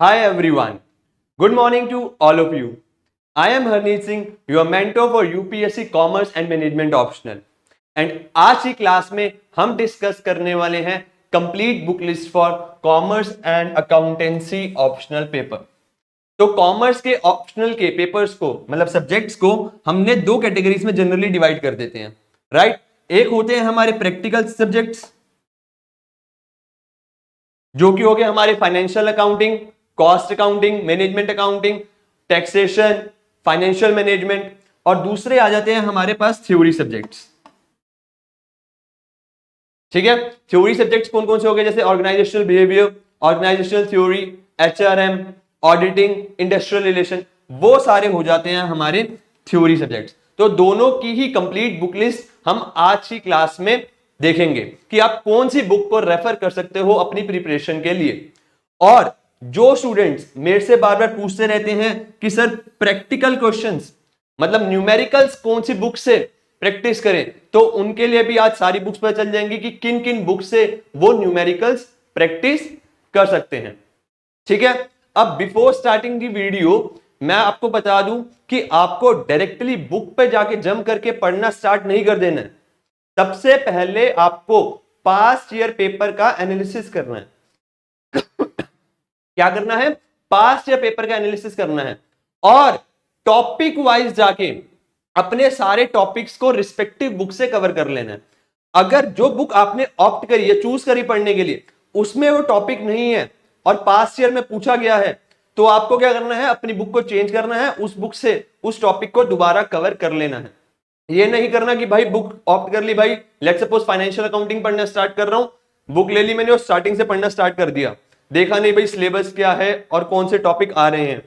Hi everyone. Good morning to all of you. I am Harneet Singh, your mentor for UPSC Commerce and Management Optional. And आज की class में हम discuss करने वाले हैं complete book list for commerce and accountancy optional paper. तो commerce के optional के पेपर्स को मतलब सब्जेक्ट्स को हमने दो कैटेगरीज में जनरली डिवाइड कर देते हैं, राइट। एक होते हैं हमारे प्रैक्टिकल सब्जेक्ट्स जो कि हो गए हमारे financial accounting, cost accounting, management accounting, taxation, financial management. और दूसरे आ जाते हैं हमारे पास थ्योरी सब्जेक्ट्स। ठीक है, थ्योरी सब्जेक्ट्स कौन कौन से हो गए, जैसे organisational behaviour, organisational theory, HRM, auditing, industrial relation, वो सारे हो जाते हैं हमारे थ्योरी सब्जेक्ट्स। तो दोनों की ही कंप्लीट बुक लिस्ट हम आज की क्लास में देखेंगे कि आप कौन सी बुक को रेफर कर सकते हो अपनी प्रिपरेशन के लिए। और जो स्टूडेंट्स मेरे से बार बार पूछते रहते हैं कि सर प्रैक्टिकल क्वेश्चंस मतलब न्यूमेरिकल्स कौन सी बुक से प्रैक्टिस करें, तो उनके लिए भी आज सारी बुक्स पता चल जाएंगी कि किन किन बुक से वो न्यूमेरिकल्स प्रैक्टिस कर सकते हैं। ठीक है, अब बिफोर स्टार्टिंग दी वीडियो मैं आपको बता दूं कि आपको डायरेक्टली बुक पे जाके जंप करके पढ़ना स्टार्ट नहीं कर देना है। सबसे पहले आपको पास्ट ईयर पेपर का एनालिसिस करना है। क्या करना है? पास्ट ईयर पेपर का एनालिसिस करना है और टॉपिक वाइज जाके अपने सारे टॉपिक्स को रिस्पेक्टिव बुक से कवर कर लेना है। अगर जो बुक आपने ऑप्ट करी है, चूज करी पढ़ने के लिए, उसमें वो टॉपिक नहीं है और पास्ट ईयर में पूछा गया है, तो आपको क्या करना है? अपनी बुक को चेंज करना है, उस बुक से उस टॉपिक को दोबारा कवर कर लेना है। ये नहीं करना कि भाई बुक ऑप्ट कर ली, भाई लेट सपोज फाइनेंशियल अकाउंटिंग पढ़ना स्टार्ट कर रहा हूं, बुक ले ली मैंने और स्टार्टिंग से पढ़ना स्टार्ट कर दिया, देखा नहीं भाई सिलेबस क्या है और कौन से टॉपिक आ रहे हैं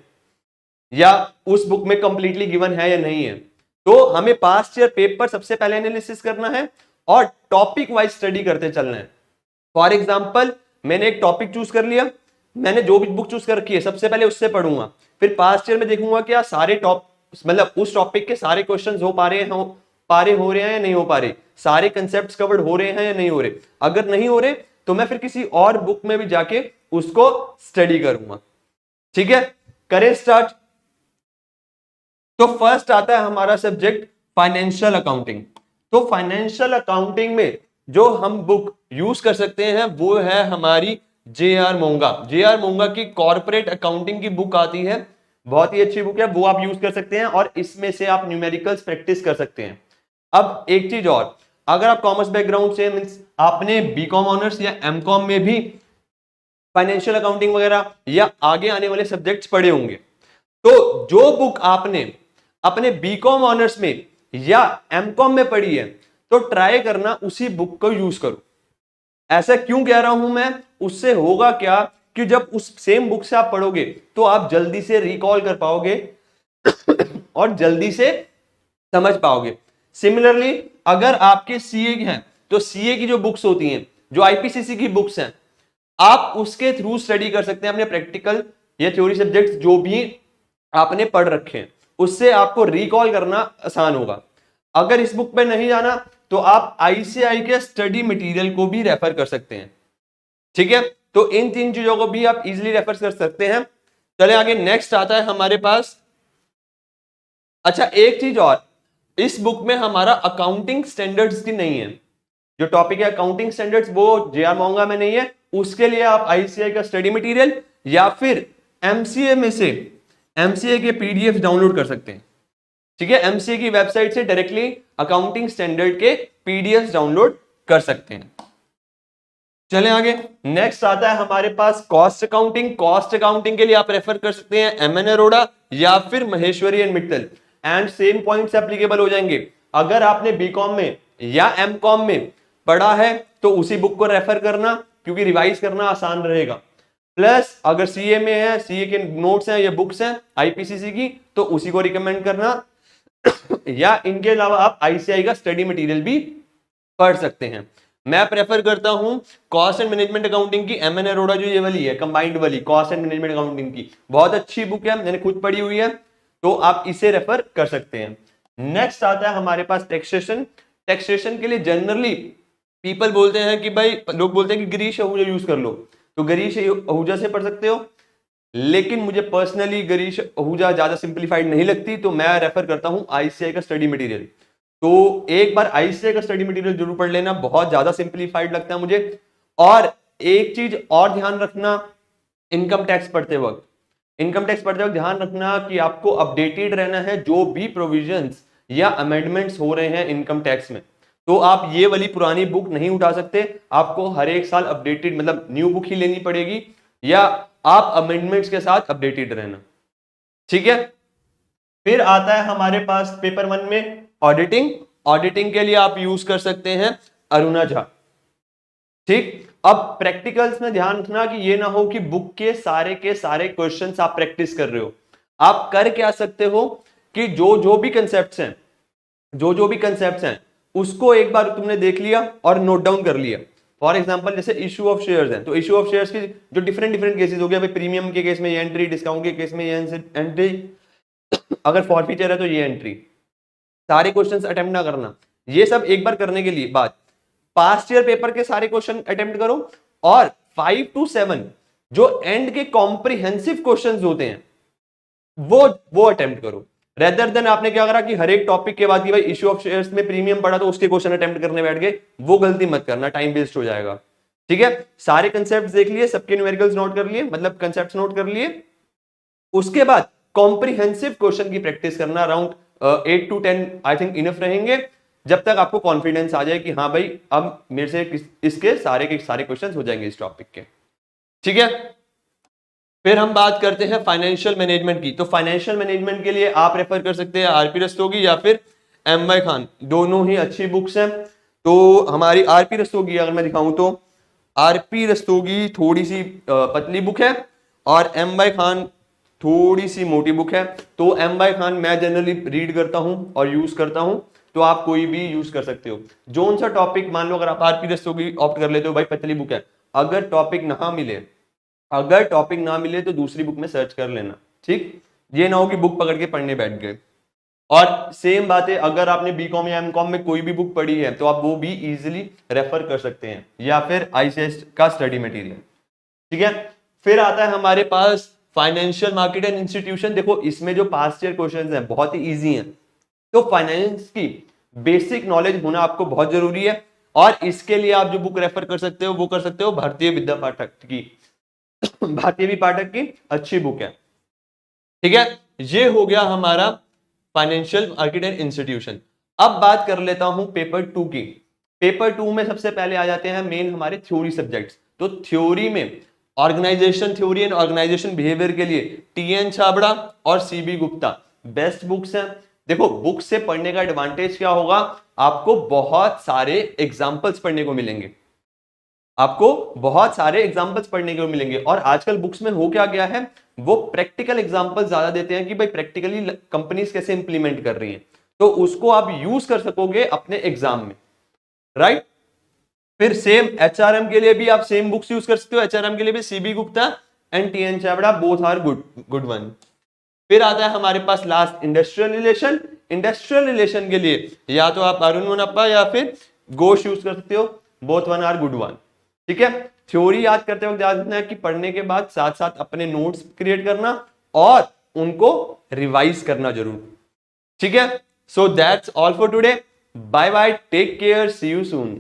या उस बुक में कंप्लीटली गिवन है या नहीं है। तो हमें पास्ट ईयर पेपर सबसे पहले एनालिसिस करना है और टॉपिक वाइज स्टडी करते चलना है। फॉर एग्जाम्पल मैंने एक टॉपिक चूज कर लिया, मैंने जो भी बुक चूज कर रखी है सबसे पहले उससे पढ़ूंगा, फिर पास्ट ईयर में देखूंगा क्या सारे मतलब उस टॉपिक के सारे क्वेश्चंस हो रहे हैं या नहीं हो पा रहे, सारे कंसेप्ट्स कवर्ड हो रहे हैं या नहीं हो रहे। अगर नहीं हो रहे तो मैं फिर किसी और बुक में भी जाके उसको स्टडी करूंगा। ठीक है, करें स्टार्ट। तो फर्स्ट आता है हमारा सब्जेक्ट फाइनेंशियल अकाउंटिंग। तो फाइनेंशियल अकाउंटिंग में जो हम बुक यूज कर सकते हैं वो है हमारी जे.आर. मोंगा। जे.आर. मोंगा की कॉर्पोरेट अकाउंटिंग की बुक आती है, बहुत ही अच्छी बुक है, वो आप यूज कर सकते हैं और इसमें से आप न्यूमेरिकल्स प्रैक्टिस कर सकते हैं। अब एक चीज और, अगर आप कॉमर्स बैकग्राउंड से मींस आपने बीकॉम ऑनर्स या एमकॉम में भी फाइनेंशियल अकाउंटिंग वगैरह या आगे आने वाले सब्जेक्ट्स पढ़े होंगे, तो जो बुक आपने अपने बीकॉम ऑनर्स में या एमकॉम में पढ़ी है तो ट्राई करना उसी बुक को यूज करो। ऐसा क्यों कह रहा हूं मैं? उससे होगा क्या कि जब उस सेम बुक से आप पढ़ोगे तो आप जल्दी से रिकॉल कर पाओगे और जल्दी से समझ पाओगे। सिमिलरली अगर आपके सीए हैं तो सीए की जो बुक्स होती हैं, जो आईपीसीसी की बुक्स हैं, आप उसके थ्रू स्टडी कर सकते हैं अपने प्रैक्टिकल या थ्योरी सब्जेक्ट्स जो भी आपने पढ़ रखे हैं, उससे आपको रिकॉल करना आसान होगा। अगर इस बुक पे नहीं जाना तो आप आईसीआई के स्टडी मटेरियल को भी रेफर कर सकते हैं। ठीक है, तो इन तीन चीजों को भी आप इजीली रेफर कर सकते हैं। चले आगे, नेक्स्ट आता है हमारे पास। अच्छा एक चीज और, इस बुक में हमारा अकाउंटिंग स्टैंडर्ड्स की नहीं है। जो टॉपिक है अकाउंटिंग स्टैंडर्ड्स वो जे.आर. मोंगा में नहीं है। उसके लिए आप आईसीआई का स्टडी मटेरियल या फिर एमसीए में से एमसीए के पीडीएफ डाउनलोड कर सकते हैं। ठीक है, एमसीए की वेबसाइट से डायरेक्टली अकाउंटिंग स्टैंडर्ड के पीडीएफ डाउनलोड कर सकते हैं। चलें आगे, नेक्स्ट आता है हमारे पास कॉस्ट अकाउंटिंग। कॉस्ट अकाउंटिंग के लिए आप रेफर कर सकते हैं एमएन अरोड़ा या फिर Maheshwari and Mittal, and same points applicable हो जाएंगे। अगर आपने बीकॉम में या एमकॉम में पढ़ा है तो उसी बुक को रेफर करना, क्योंकि रिवाइज करना आसान रहेगा। प्लस अगर सीए में है, सीए के नोट्स हैं या बुक्स हैं आईपीसीसी की, तो उसी को रिकमेंड करना या इनके अलावा आप आईसीआई का स्टडी मटेरियल भी पढ़ सकते हैं। मैं प्रेफर करता हूं कॉस्ट एंड मैनेजमेंट अकाउंटिंग की एमएन अरोड़ा, जो ये वाली है कंबाइंड वाली कॉस्ट एंड मैनेजमेंट अकाउंटिंग की, बहुत अच्छी बुक है, मैंने खुद पढ़ी हुई है, तो आप इसे रेफर कर सकते हैं। नेक्स्ट आता है हमारे पास टैक्सेशन। टैक्सेशन के लिए जनरली पीपल बोलते हैं कि भाई, लोग बोलते हैं कि गिरीश आहूजा यूज कर लो, तो गिरीश आहूजा से पढ़ सकते हो। लेकिन मुझे पर्सनली गरीश आहूजा ज्यादा सिंप्लीफाइड नहीं लगती, तो मैं रेफर करता हूं आईसीआई का स्टडी मटेरियल। तो एक बार आईसीआई का स्टडी मटेरियल जरूर पढ़ लेना, बहुत ज्यादा सिंप्लीफाइड लगता है मुझे। और एक चीज और ध्यान रखना, इनकम टैक्स पढ़ते वक्त ध्यान रखना कि आपको अपडेटेड रहना है, जो भी प्रोविजंस या अमेंडमेंट्स हो रहे हैं इनकम टैक्स में। तो आप ये वाली पुरानी बुक नहीं उठा सकते, आपको हर एक साल अपडेटेड मतलब न्यू बुक ही लेनी पड़ेगी, या आप अमेंडमेंट्स के साथ अपडेटेड रहना। ठीक है। फिर आता है हमारे पास पेपर 1 में ऑडिटिंग के लिए आप यूज कर सकते हैं अरुणा झा। ठीक। अब प्रैक्टिकल्स में ध्यान रखना कि ये ना हो कि बुक के सारे क्वेश्चंस आप प्रैक्टिस कर रहे हो। आप कर क्या सकते हो कि जो भी कंसेप्ट्स हैं उसको एक बार तुमने देख लिया और नोट डाउन कर लिया। फॉर एग्जांपल जैसे इशू ऑफ शेयर्स है, तो इशू ऑफ शेयर्स की जो डिफरेंट केसेस हो गया, भाई प्रीमियम के केस में ये एंट्री, डिस्काउंट के केस में ये एंट्री, अगर फॉरफीचर है तो ये एंट्री, सारे क्वेश्चंस अटेम्प्ट ना करना। ये सब एक बार करने के लिए बाद पास्ट ईयर पेपर के सारे क्वेश्चन अटेम्प्ट करो, और 5 to 7 जो एंड के कॉम्प्रिहेंसिव क्वेश्चंस होते हैं वो अटेम्प्ट करो। रेदर देन आपने क्या करा कि हर एक टॉपिक के बाद कि भाई इशू ऑफ शेयर्स में प्रीमियम पड़ा तो उसके क्वेश्चन अटेम्प्ट करने बैठ गए, वो गलती मत करना, टाइम वेस्ट हो जाएगा। ठीक है। सारे कंसेप्ट देख लिए, सबके न्यूमेरिकल्स नोट कर लिए, मतलब कंसेप्ट नोट कर लिए, उसके बाद कॉम्प्रिहेंसिव क्वेश्चन की प्रैक्टिस करना। Around 8 to 10 I think enough रहेंगे, जब तक आपको कॉन्फिडेंस आ जाए कि हाँ भाई अब मेरे से इसके सारे के सारे क्वेश्चंस हो जाएंगे इस टॉपिक के। ठीक है। फिर हम बात करते हैं फाइनेंशियल मैनेजमेंट की। तो फाइनेंशियल मैनेजमेंट के लिए आप रेफर कर सकते हैं आरपी रस्तोगी या फिर एम वाई खान, दोनों ही अच्छी बुक्स हैं। तो हमारी आरपी रस्तोगी अगर मैं दिखाऊं तो आरपी रस्तोगी थोड़ी सी पतली बुक है, और एम वाई खान थोड़ी सी मोटी बुक है। तो एम वाई खान मैं जनरली रीड करता हूं और यूज करता हूं, तो आप कोई भी यूज कर सकते हो। जोन सा टॉपिक, मान लो अगर आप आरपी रस्तोगी ऑप्ट कर लेते हो, भाई पतली बुक है, अगर टॉपिक ना मिले तो दूसरी बुक में सर्च कर लेना। ठीक। ये ना हो कि बुक पकड़ के पढ़ने बैठ गए। और सेम बात है, अगर आपने बीकॉम या एमकॉम में कोई भी बुक पढ़ी है तो आप वो भी इजीली रेफर कर सकते हैं, या फिर आईसीएस का स्टडी मटेरियल। ठीक है। फिर आता है हमारे पास फाइनेंशियल मार्केट एंड इंस्टीट्यूशन। देखो इसमें जो पास्ट ईयर क्वेश्चंस हैं बहुत ही इजी हैं, तो फाइनेंस की बेसिक नॉलेज होना आपको बहुत जरूरी है, और इसके लिए आप जो बुक रेफर कर सकते हो वो कर सकते हो भारतीय विद्या पाठक की। भारतीय भी पाठक की अच्छी बुक है। ठीक है। ये हो गया हमारा फाइनेंशियल मार्केट एंड इंस्टीट्यूशन। अब बात कर लेता हूं पेपर 2 की। पेपर 2 में सबसे पहले आ जाते हैं मेन हमारे थ्योरी सब्जेक्ट्स। तो थ्योरी में organisation theory and organisation behaviour के लिए टीएन छाबड़ा और सीबी गुप्ता बेस्ट बुक्स हैं। देखो बुक से पढ़ने का एडवांटेज क्या होगा, आपको बहुत सारे एग्जाम्पल्स पढ़ने को मिलेंगे, और आजकल बुक्स में हो क्या गया है, वो प्रैक्टिकल एग्जांपल ज्यादा देते हैं कि भाई प्रैक्टिकली कंपनीज कैसे इंप्लीमेंट कर रही हैं, तो उसको आप यूज कर सकोगे अपने एग्जाम में। राइट। फिर सेम एचआरएम के लिए भी आप सेम बुक्स यूज कर सकते हो। एचआरएम के लिए भी CB Gupta and TN Chhabra both are good one. फिर आता है हमारे पास लास्ट इंडस्ट्रियल रिलेशन के लिए या तो आप अरुण मुनप्पा या फिर घोष यूज कर सकते हो, both one are good one. ठीक है। थ्योरी याद करते वक्त याद रखना है कि पढ़ने के बाद साथ साथ अपने नोट्स क्रिएट करना और उनको रिवाइज करना जरूर। ठीक है। So that's all for today. Bye bye, take care, see you soon.